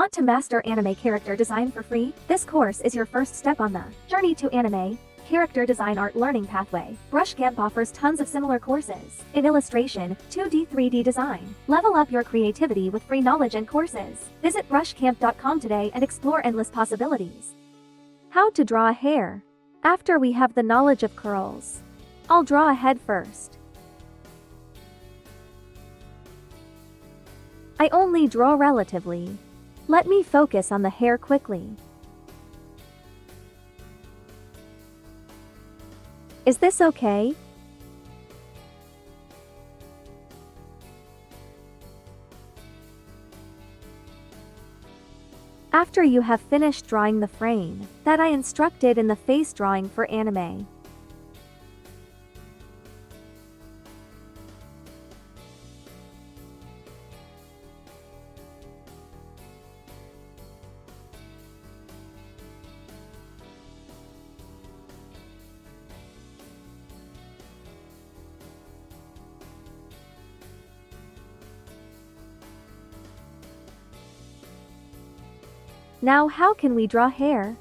Want to master anime character design for free? This course is your first step on the journey to anime character design art learning pathway. Brushcamp offers tons of similar courses in illustration, 2D, 3D design. Level up your creativity with free knowledge and courses. Visit brushcamp.com today and explore endless possibilities. How to draw a hair. After we have the knowledge of curls, I'll draw a head first. I only draw relatively. Let me focus on the hair quickly. Is this okay? After you have finished drawing the frame that I instructed in the face drawing for anime, now how can we draw hair?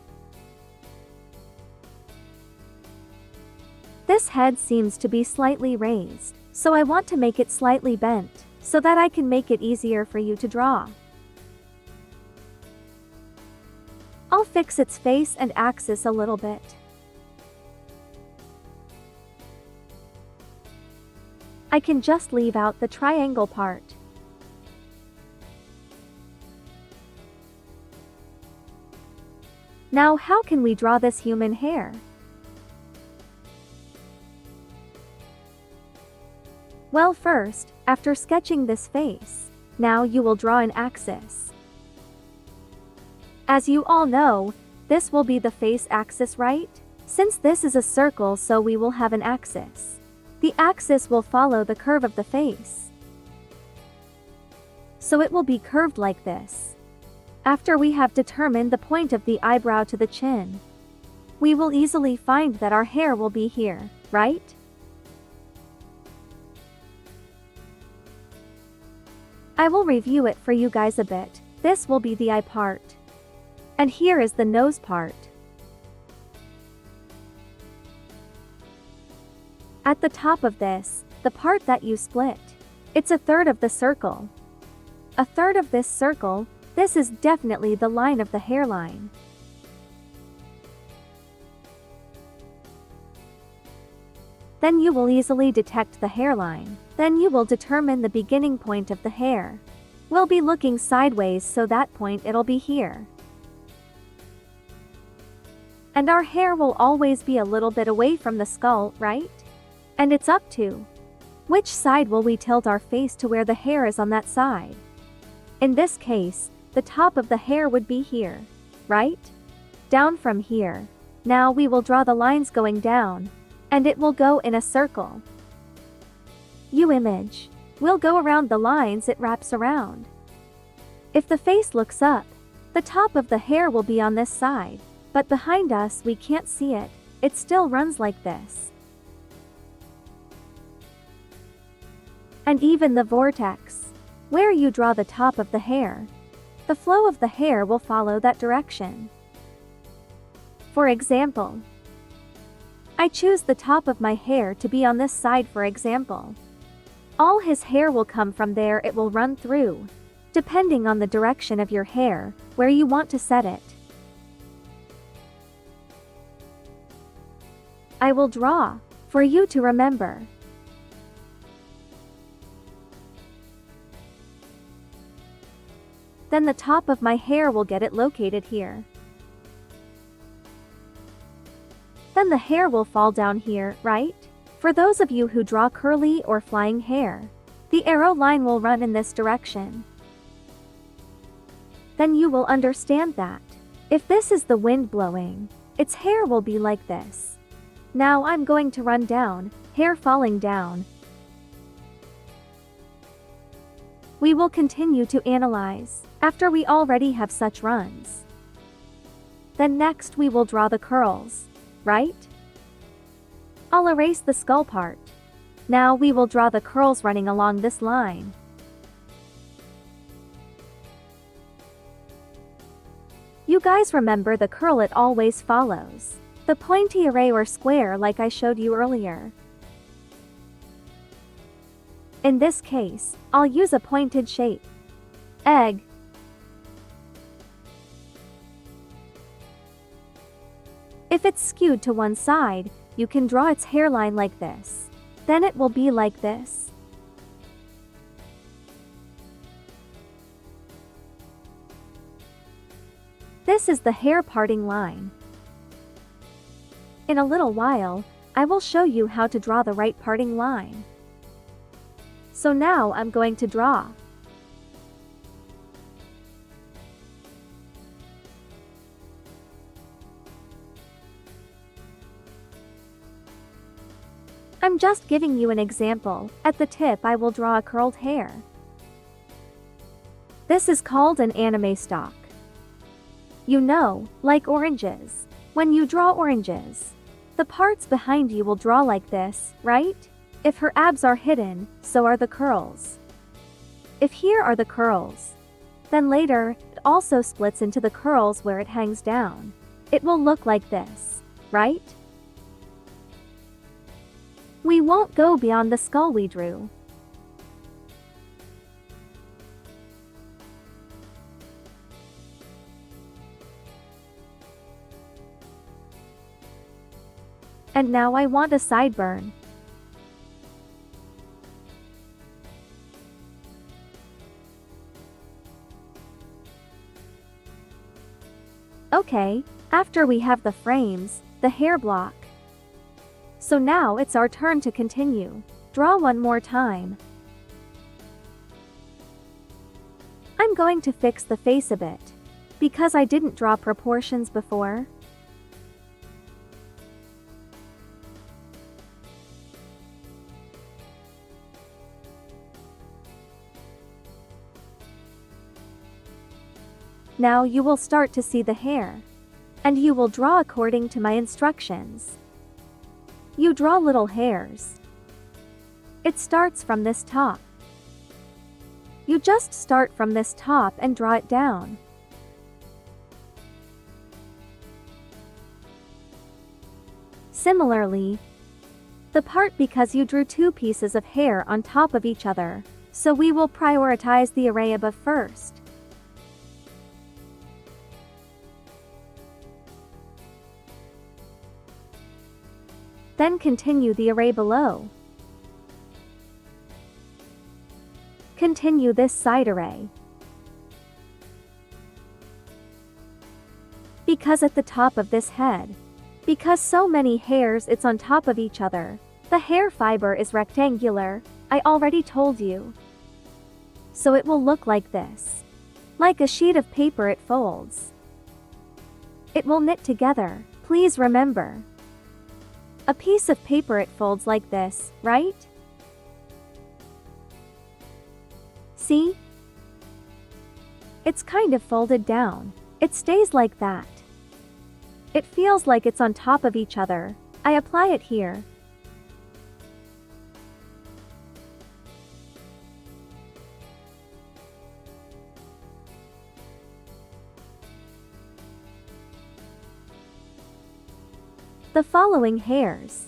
This head seems to be slightly raised, so I want to make it slightly bent, so that I can make it easier for you to draw. I'll fix its face and axis a little bit. I can just leave out the triangle part. Now how can we draw this human hair? Well, first, after sketching this face, now you will draw an axis. As you all know, this will be the face axis, right? Since this is a circle, so we will have an axis. The axis will follow the curve of the face, so it will be curved like this. After we have determined the point of the eyebrow to the chin, we will easily find that our hair will be here, right? I will review it for you guys a bit. This will be the eye part. And here is the nose part. At the top of this, the part that you split, it's a third of the circle. A third of this circle. This is definitely the line of the hairline. Then you will easily detect the hairline. Then you will determine the beginning point of the hair. We'll be looking sideways, so that point it'll be here. And our hair will always be a little bit away from the skull, right? And it's up to which side will we tilt our face to where the hair is on that side. In this case, the top of the hair would be here, right? Down from here. Now we will draw the lines going down, and it will go in a circle. You image. We'll go around the lines it wraps around. If the face looks up, the top of the hair will be on this side, but behind us we can't see it. It still runs like this. And even the vortex, where you draw the top of the hair, the flow of the hair will follow that direction. For example, I choose the top of my hair to be on this side, for example. All his hair will come from there, it will run through, depending on the direction of your hair, where you want to set it. I will draw, for you to remember. Then the top of my hair will get it located here. Then the hair will fall down here, right? For those of you who draw curly or flying hair, the arrow line will run in this direction. Then you will understand that if this is the wind blowing, its hair will be like this. Now I'm going to run down, hair falling down. We will continue to analyze after we already have such runs. Then next we will draw the curls, right? I'll erase the skull part. Now we will draw the curls running along this line. You guys remember the curl it always follows. The pointy array or square like I showed you earlier. In this case, I'll use a pointed shape. Egg. If it's skewed to one side, you can draw its hairline like this. Then it will be like this. This is the hair parting line. In a little while, I will show you how to draw the right parting line. So now I'm going to draw. I'm just giving you an example. At the tip I will draw a curled hair. This is called an anime stalk. You know, like oranges. When you draw oranges, the parts behind you will draw like this, right? If her abs are hidden, so are the curls. If here are the curls, then later, it also splits into the curls where it hangs down. It will look like this, right? We won't go beyond the skull we drew. And now I want a sideburn. Okay, after we have the frames, the hair block. So now it's our turn to continue. Draw one more time. I'm going to fix the face a bit, because I didn't draw proportions before. Now you will start to see the hair. And you will draw according to my instructions. You draw little hairs. It starts from this top. You just start from this top and draw it down. Similarly, the part because you drew two pieces of hair on top of each other, so we will prioritize the array above first. Then continue the array below. Continue this side array. Because at the top of this head, because so many hairs it's on top of each other, the hair fiber is rectangular, I already told you. So it will look like this. Like a sheet of paper it folds. It will knit together, please remember. A piece of paper it folds like this, right? See? It's kind of folded down. It stays like that. It feels like it's on top of each other. I apply it here. The following hairs.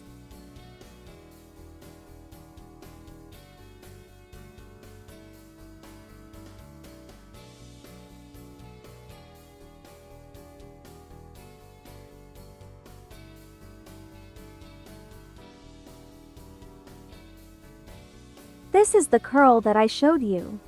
This is the curl that I showed you.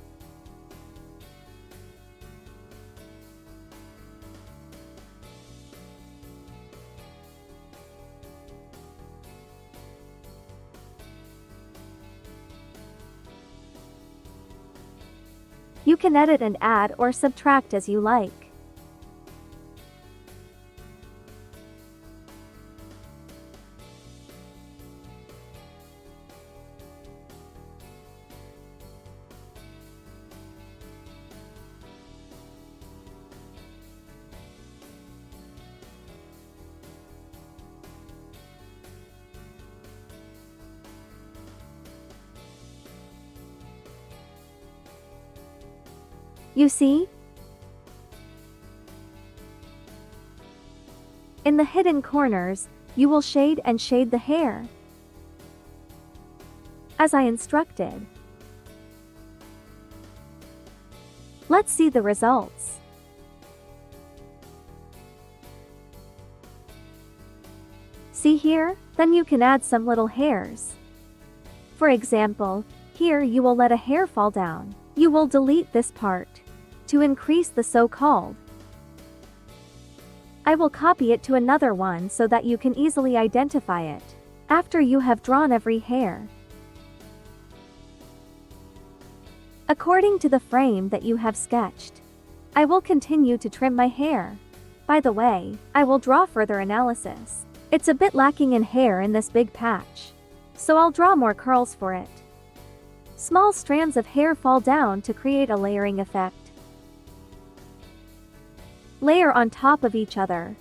You can edit and add or subtract as you like. You see? In the hidden corners, you will shade the hair as I instructed. Let's see the results. See here? Then you can add some little hairs. For example, here you will let a hair fall down. You will delete this part to increase the so-called. I will copy it to another one so that you can easily identify it after you have drawn every hair. According to the frame that you have sketched, I will continue to trim my hair. By the way, I will draw further analysis. It's a bit lacking in hair in this big patch, so I'll draw more curls for it. Small strands of hair fall down to create a layering effect. Layer on top of each other.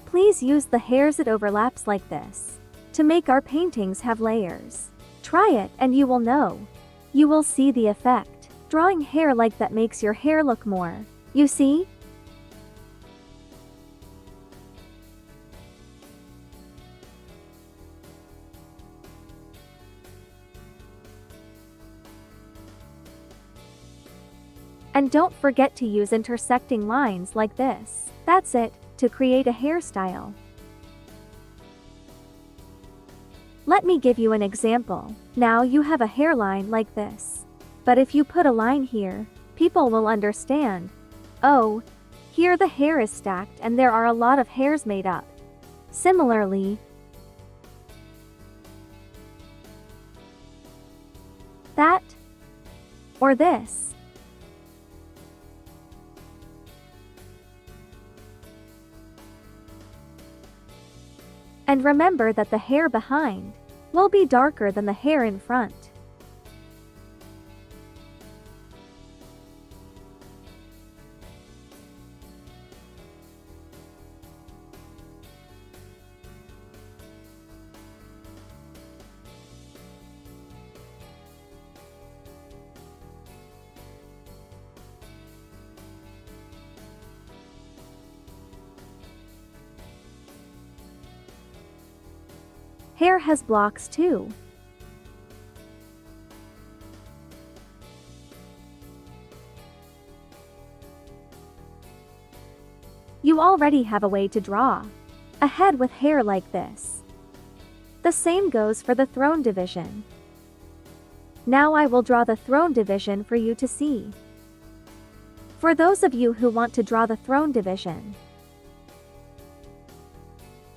Please use the hairs it overlaps like this to make our paintings have layers. Try it and you will know. You will see the effect. Drawing hair like that makes your hair look more, you see? And don't forget to use intersecting lines like this. That's it, to create a hairstyle. Let me give you an example. Now you have a hairline like this. But if you put a line here, people will understand. Oh, here the hair is stacked and there are a lot of hairs made up. Similarly, that, or this. And remember that the hair behind will be darker than the hair in front. Hair has blocks too. You already have a way to draw a head with hair like this. The same goes for the throne division. Now I will draw the throne division for you to see. For those of you who want to draw the throne division,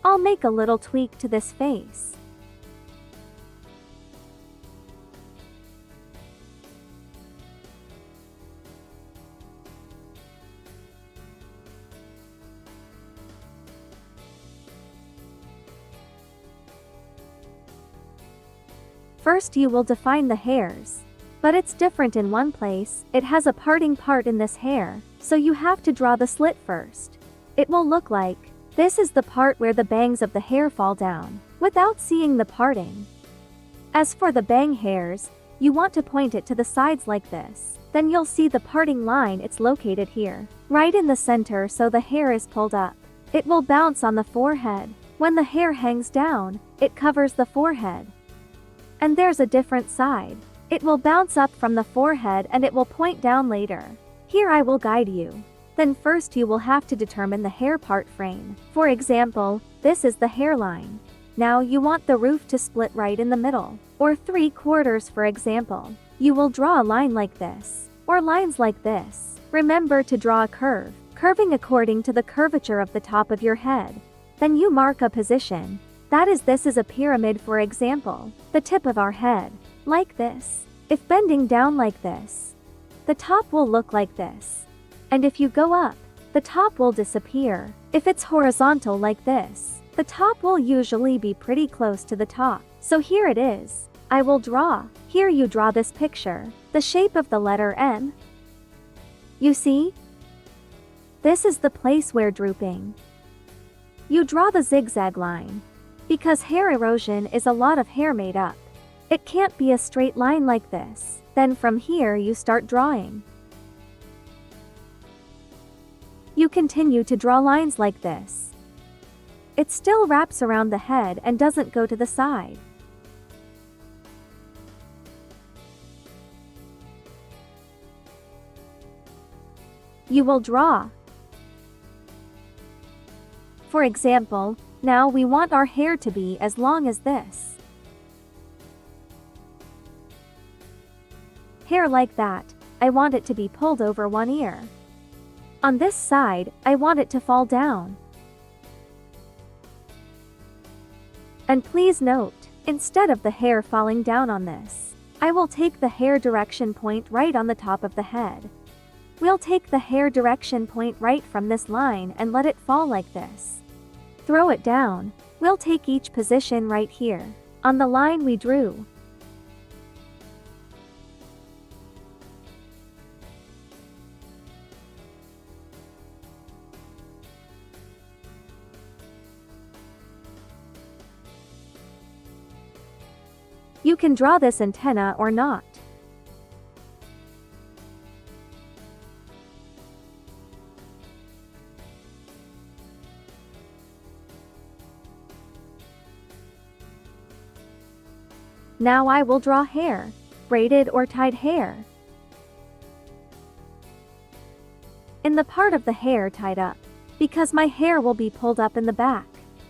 I'll make a little tweak to this face. First you will define the hairs. But it's different in one place. It has a parting part in this hair, so you have to draw the slit first. It will look like this is the part where the bangs of the hair fall down, without seeing the parting. As for the bang hairs, you want to point it to the sides like this. Then you'll see the parting line, it's located here, right in the center, so the hair is pulled up. It will bounce on the forehead. When the hair hangs down, it covers the forehead. And there's a different side. It will bounce up from the forehead and it will point down later. Here I will guide you. Then first you will have to determine the hair part frame. For example, this is the hairline. Now you want the roof to split right in the middle, or 3/4 for example. You will draw a line like this, or lines like this. Remember to draw a curve, curving according to the curvature of the top of your head. Then you mark a position. That is, this is a pyramid for example, the tip of our head, like this. If bending down like this, the top will look like this. And if you go up, the top will disappear. If it's horizontal like this, the top will usually be pretty close to the top. So here it is. I will draw. Here you draw this picture, the shape of the letter M. You see? This is the place where drooping. You draw the zigzag line. Because hair erosion is a lot of hair made up. It can't be a straight line like this. Then from here you start drawing. You continue to draw lines like this. It still wraps around the head and doesn't go to the side. You will draw. For example, now we want our hair to be as long as this. Hair like that, I want it to be pulled over one ear. On this side, I want it to fall down. And please note, instead of the hair falling down on this, I will take the hair direction point right on the top of the head. We'll take the hair direction point right from this line and let it fall like this. Throw it down. We'll take each position right here, on the line we drew. You can draw this antenna or not. Now I will draw hair, braided or tied hair. In the part of the hair tied up, because my hair will be pulled up in the back,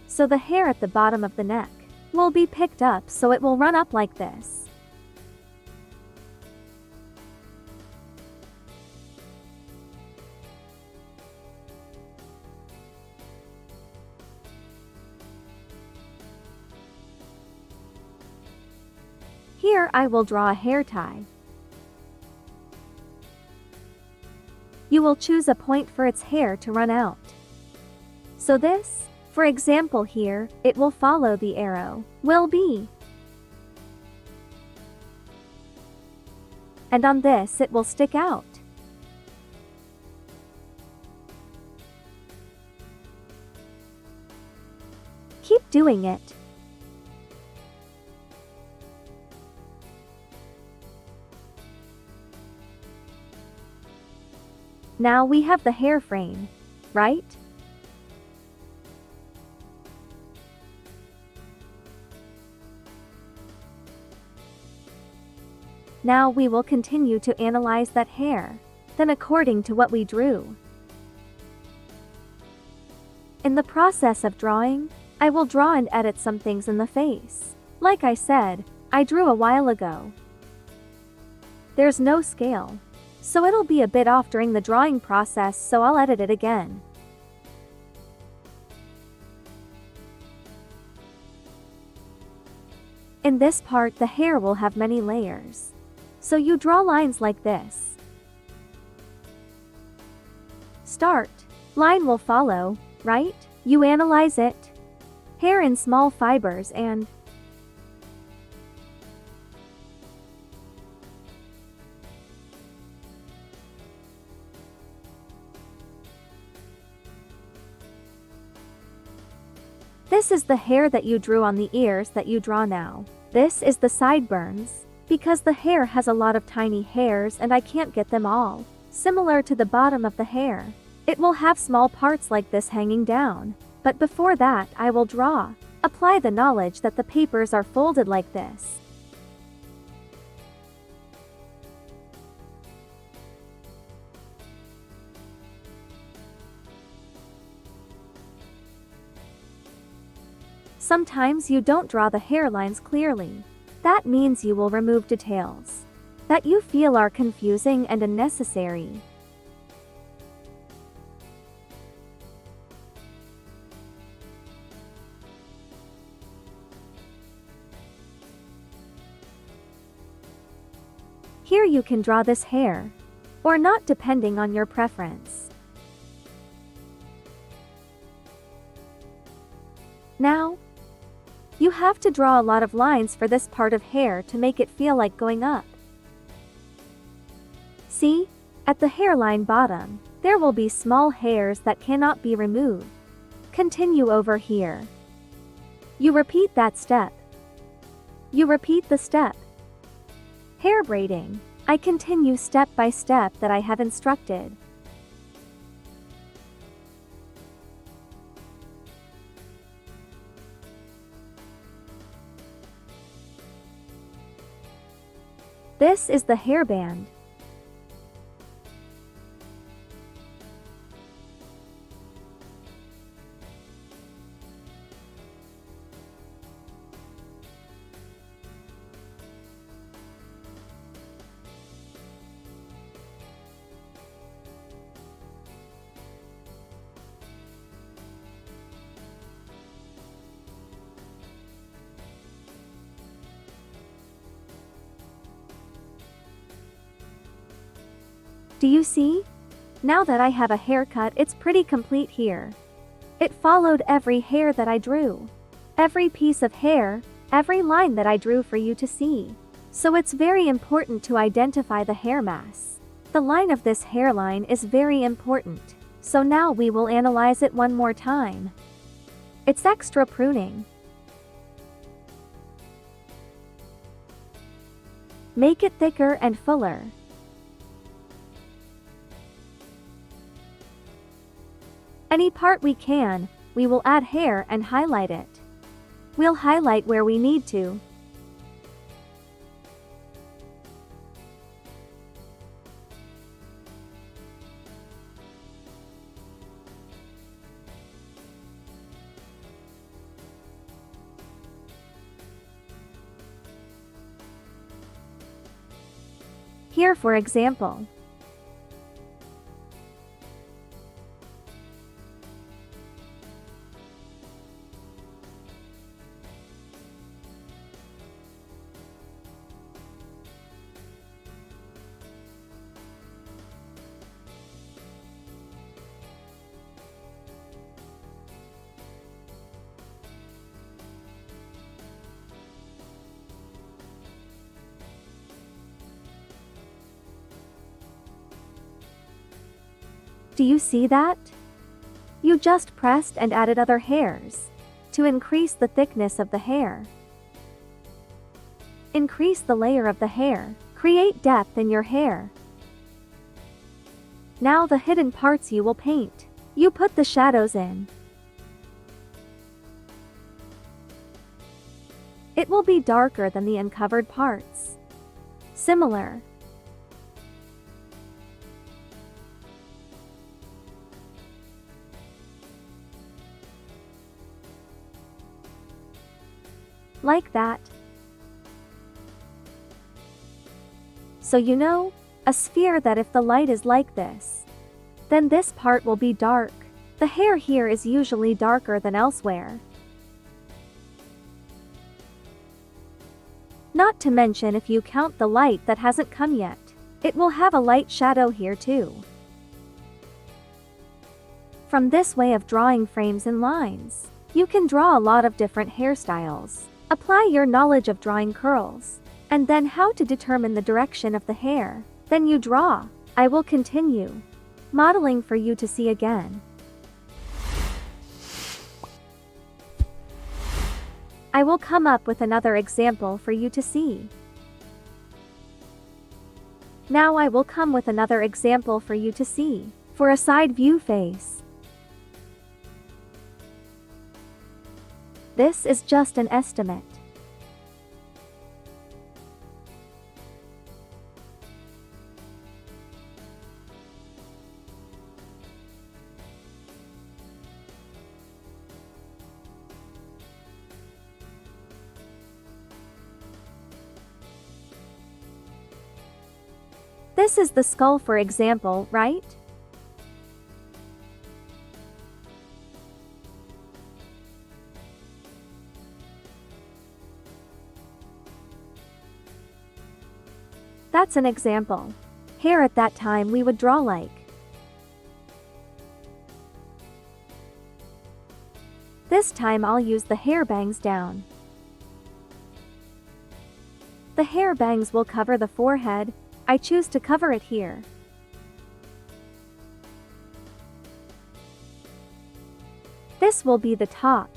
so the hair at the bottom of the neck will be picked up so it will run up like this. Here I will draw a hair tie. You will choose a point for its hair to run out. So this, for example here, it will follow the arrow, will be. And on this it will stick out. Keep doing it. Now we have the hair frame, right? Now we will continue to analyze that hair, then according to what we drew. In the process of drawing, I will draw and edit some things in the face. Like I said, I drew a while ago. There's no scale, so it'll be a bit off during the drawing process, so I'll edit it again. In this part the hair will have many layers. So you draw lines like this. Start. Line will follow, right? You analyze it. Hair in small fibers and this is the hair that you drew on the ears that you draw now. This is the sideburns, because the hair has a lot of tiny hairs and I can't get them all. Similar to the bottom of the hair, it will have small parts like this hanging down. But before that I will draw. Apply the knowledge that the papers are folded like this. Sometimes you don't draw the hairlines clearly. That means you will remove details that you feel are confusing and unnecessary. Here you can draw this hair, or not depending on your preference. Now, you have to draw a lot of lines for this part of hair to make it feel like going up. See? At the hairline bottom, There will be small hairs that cannot be removed. Continue over here. You repeat that step. You repeat the step. Hair braiding. I continue step by step that I have instructed. This is the hairband. Do you see? Now that I have a haircut, it's pretty complete here. It followed every hair that I drew. Every piece of hair, every line that I drew for you to see. So it's very important to identify the hair mass. The line of this hairline is very important. So now we will analyze it one more time. It's extra pruning. Make it thicker and fuller. Any part we can, we will add hair and highlight it. We'll highlight where we need to. Here, for example. Do you see that? You just pressed and added other hairs to increase the thickness of the hair. Increase the layer of the hair. Create depth in your hair. Now the hidden parts you will paint. You put the shadows in. It will be darker than the uncovered parts. Similar. Like that. So you know, a sphere that if the light is like this, then this part will be dark. The hair here is usually darker than elsewhere. Not to mention if you count the light that hasn't come yet, it will have a light shadow here too. From this way of drawing frames and lines, you can draw a lot of different hairstyles. Apply your knowledge of drawing curls, and then how to determine the direction of the hair. Then you draw. I will continue modeling for you to see again. I will come up with another example for you to see. Now I will come with another example for you to see, for a side view face. This is just an estimate. This is the skull, for example, right? That's an example. Hair at that time we would draw like. This time I'll use the hair bangs down. The hair bangs will cover the forehead. I choose to cover it here. This will be the top.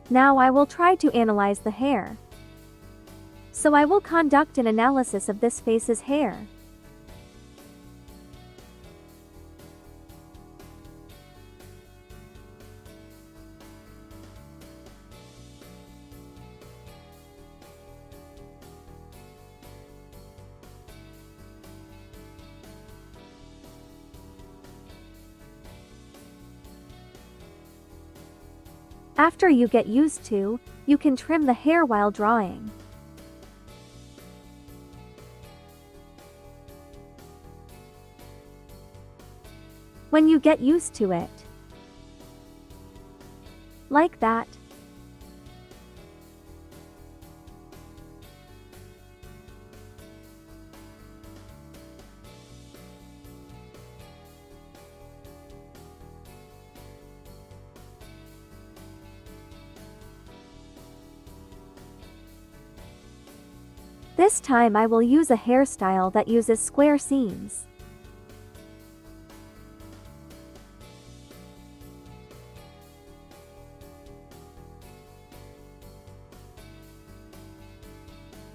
Now I will try to analyze the hair. So I will conduct an analysis of this face's hair. After you get used to, you can trim the hair while drawing. When you get used to it. Like that. This time I will use a hairstyle that uses square seams.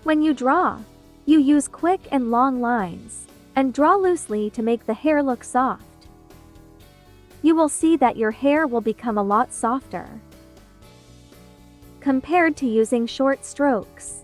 When you draw, you use quick and long lines, and draw loosely to make the hair look soft. You will see that your hair will become a lot softer compared to using short strokes.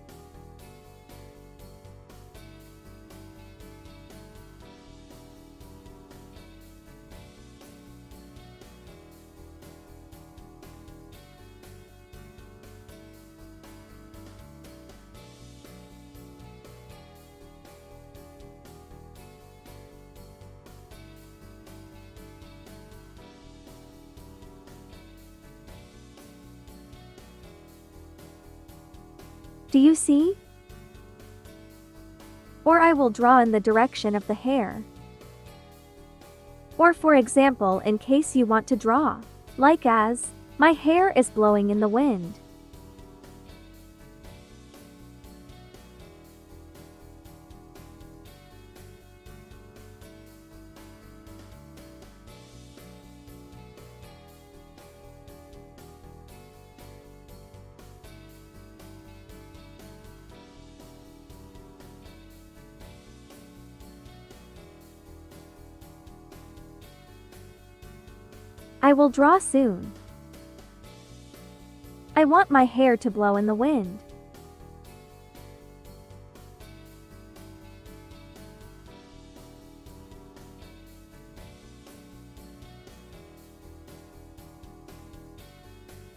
Do you see? Or I will draw in the direction of the hair. Or for example, in case you want to draw, like as, my hair is blowing in the wind. I will draw soon. I want my hair to blow in the wind.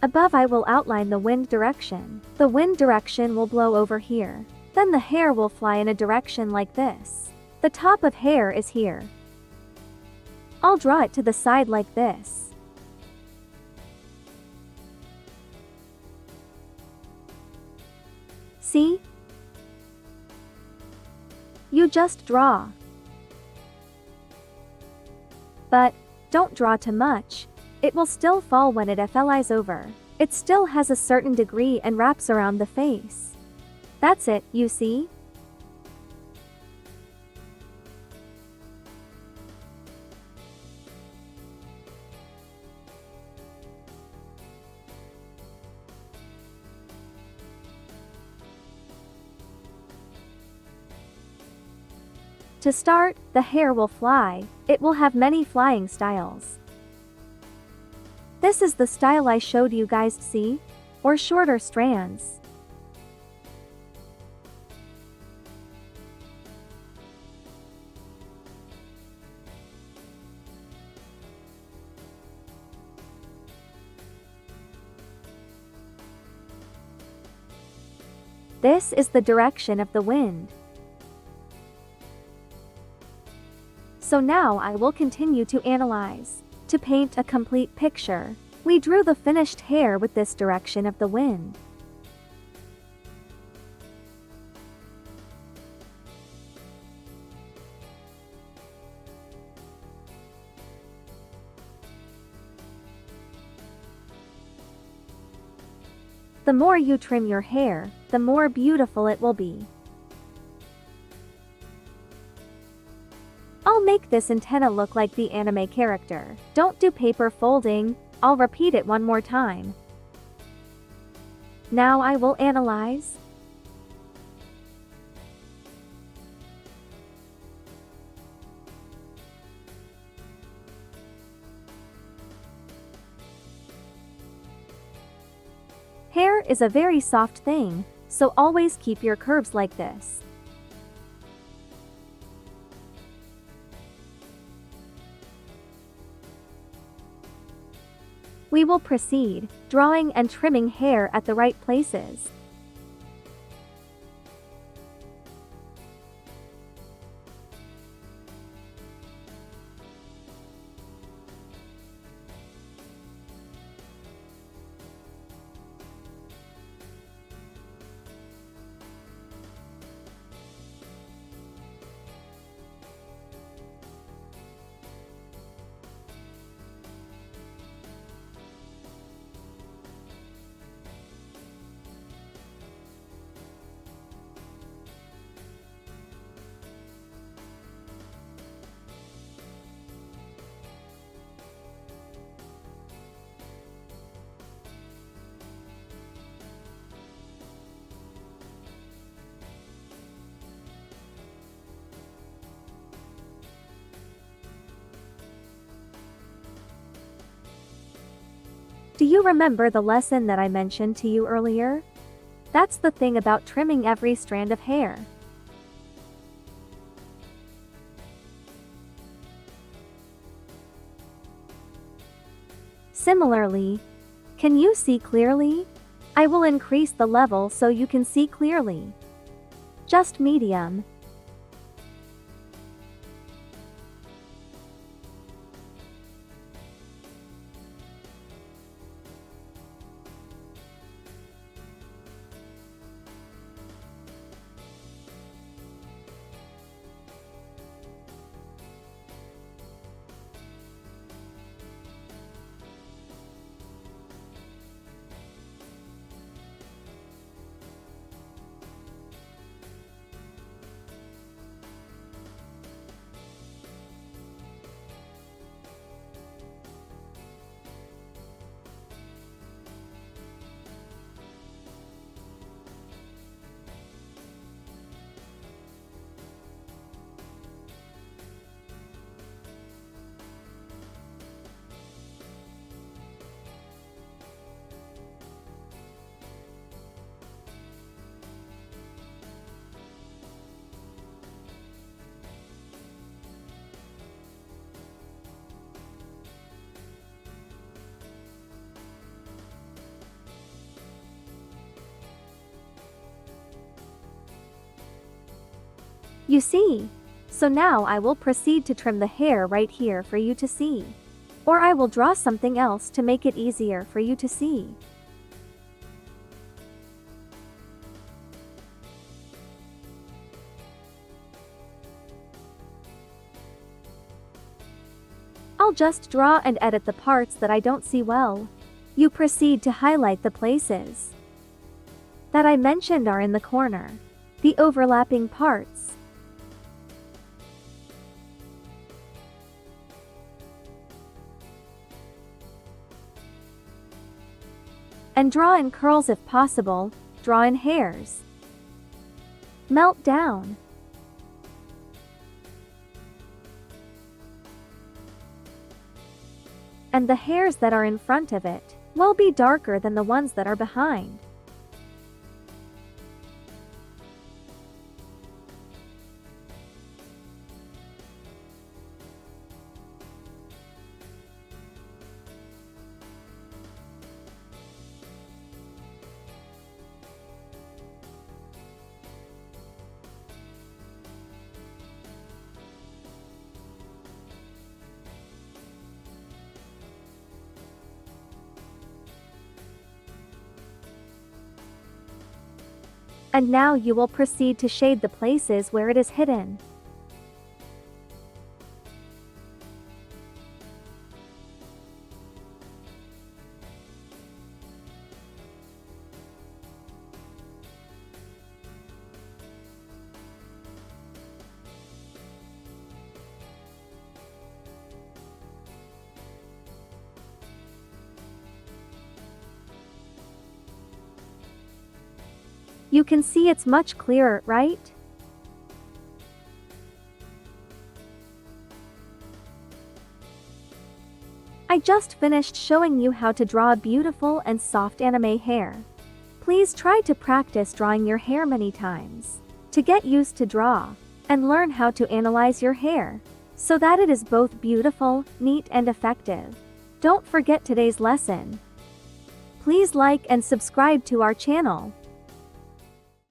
Above I will outline the wind direction. The wind direction will blow over here. Then the hair will fly in a direction like this. The top of hair is here. I'll draw it to the side like this. See? You just draw. But, don't draw too much. It will still fall when it flies over. It still has a certain degree and wraps around the face. That's it, you see? To start, the hair will fly. It will have many flying styles. This is the style I showed you guys, see? Or shorter strands. This is the direction of the wind. So now I will continue to analyze. To paint a complete picture, we drew the finished hair with this direction of the wind. the more you trim your hair, the more beautiful it will be. I'll make this antenna look like the anime character. Don't do paper folding, I'll repeat it one more time. Now I will analyze. Hair is a very soft thing, so always keep your curves like this. We will proceed, drawing and trimming hair at the right places. Do you remember the lesson that I mentioned to you earlier? That's the thing about trimming every strand of hair. Similarly, can you see clearly? I will increase the level so you can see clearly. Just medium. You see? So now I will proceed to trim the hair right here for you to see. Or I will draw something else to make it easier for you to see. I'll just draw and edit the parts that I don't see well. You proceed to highlight the places that I mentioned are in the corner, the overlapping parts. And draw in curls if possible, draw in hairs. Melt down. And the hairs that are in front of it will be darker than the ones that are behind. And now you will proceed to shade the places where it is hidden. You can see it's much clearer, right? I just finished showing you how to draw a beautiful and soft anime hair. Please try to practice drawing your hair many times to get used to draw and learn how to analyze your hair so that it is both beautiful, neat and effective. Don't forget today's lesson. Please like and subscribe to our channel.